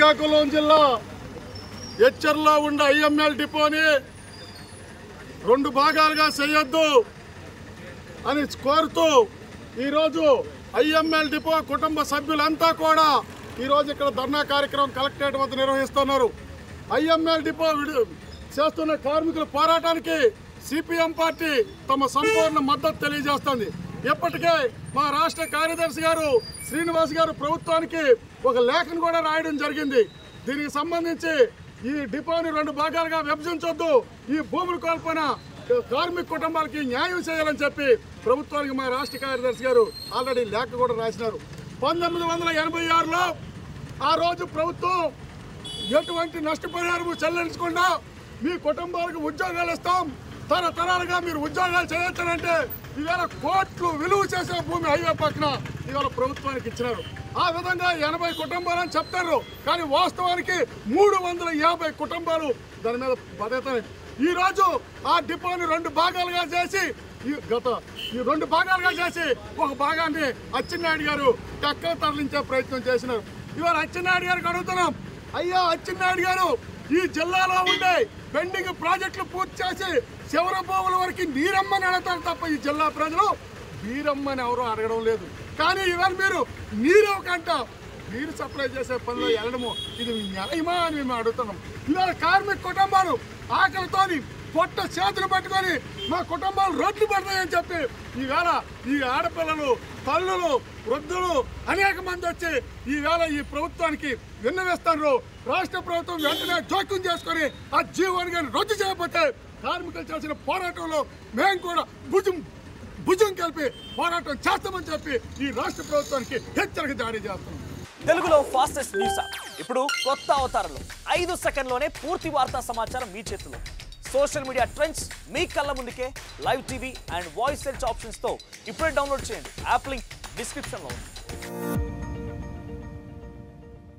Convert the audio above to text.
శ్రీకాకుళం జిల్లా ఎచ్చర్లో ఉన్న ఐఎంఎల్ డిపోని 2 భాగాలుగా చేయొద్దు అని కోరుతూ ఈరోజు ఐఎంఎల్ డిపో కుటుంబ సభ్యులంతా కూడా ఈరోజు ఇక్కడ ధర్నా కార్యక్రమం కలెక్టరేట్ వద్ద నిర్వహిస్తున్నారు. ఐఎంఎల్ డిపో చేస్తున్న కార్మికుల పోరాటానికి సిపిఎం పార్టీ తమ సంపూర్ణ మద్దతు తెలియజేస్తుంది. ఇప్పటికే మా రాష్ట్ర కార్యదర్శి గారు శ్రీనివాస్ గారు ప్రభుత్వానికి ఒక లేఖను కూడా రాయడం జరిగింది. దీనికి సంబంధించి ఈ డిపోని 2 భాగాలుగా విభజించొద్దు, ఈ భూములు కోల్పోయిన కార్మిక కుటుంబాలకి న్యాయం చేయాలని చెప్పి ప్రభుత్వానికి మా రాష్ట్ర కార్యదర్శి గారు ఆల్రెడీ లేఖ కూడా రాసినారు. 1986లో ఆ రోజు ప్రభుత్వం ఎటువంటి నష్టపరిహారం చెల్లించకుండా మీ కుటుంబాలకు ఉద్యోగాలు ఇస్తాం, తరతరాలుగా మీరు ఉద్యోగాలు చేయొచ్చారంటే ఇవాళ కోట్లు విలువ చేసే భూమి హైవే పక్కన ఇవాళ ప్రభుత్వానికి ఇచ్చినారు. ఆ విధంగా 80 కుటుంబాలని చెప్తారు, కానీ వాస్తవానికి 350 కుటుంబాలు దాని మీద బతుకుతాయి. ఈరోజు ఆ డిపోని 2 భాగాలుగా చేసి ఈ 2 భాగాలుగా చేసి ఒక భాగాన్ని అచ్చెన్నాయుడు గారు కక్క తరలించే ప్రయత్నం చేసినారు. ఇవాళ అచ్చెన్నాయుడు గారికి అడుగుతున్నాం, అయ్యా అచ్చెన్నాయుడు గారు, ఈ జిల్లాలో ఉండే పెండింగ్ ప్రాజెక్టులు పూర్తి చేసి చివరి భూముల వరకు నీరమ్మని అడుగుతారు తప్ప ఈ జిల్లా ప్రజలు నీరమ్మని ఎవరూ అడగడం లేదు. కానీ ఇవాళ మీరు నీరవకంట నీరు సప్లై చేసే పనిలో వెళ్ళడము ఇది న్యాయమా అని మేము అడుగుతున్నాం. ఇవాళ కార్మిక కుటుంబాలు ఆకలితోని పొట్ట చేతులు పట్టుకొని మా కుటుంబాలు రోడ్లు పడతాయని చెప్పి ఈవేళ ఈ ఆడపిల్లలు, తల్లులు, వృద్ధులు అనేక మంది వచ్చి ఈవేళ ఈ ప్రభుత్వానికి విన్నవిస్తారు. రాష్ట్ర ప్రభుత్వం వెంటనే జోక్యం చేసుకొని ఆ జీవోని రద్దు చేయకపోతే కార్మికులు చేసిన పోరాటంలో మేము కూడా భుజం కలిపి పోరాటం చేస్తామని చెప్పి ఈ రాష్ట్ర ప్రభుత్వానికి హెచ్చరిక జారీ చేస్తున్నాం. తెలుగులో ఫాస్టెస్ట్ న్యూస్ ఇప్పుడు కొత్త అవతారంలో 5 సెకండ్లోనే పూర్తి వార్తా సమాచారం మీ చేతిలో. సోషల్ మీడియా ట్రెండ్స్ మీ కళ్ళ ముందుకే live TV and voice search options తో ఇప్పుడే డౌన్లోడ్ చేయండి. యాప్ లింక్ డిస్క్రిప్షన్లో ఉంది.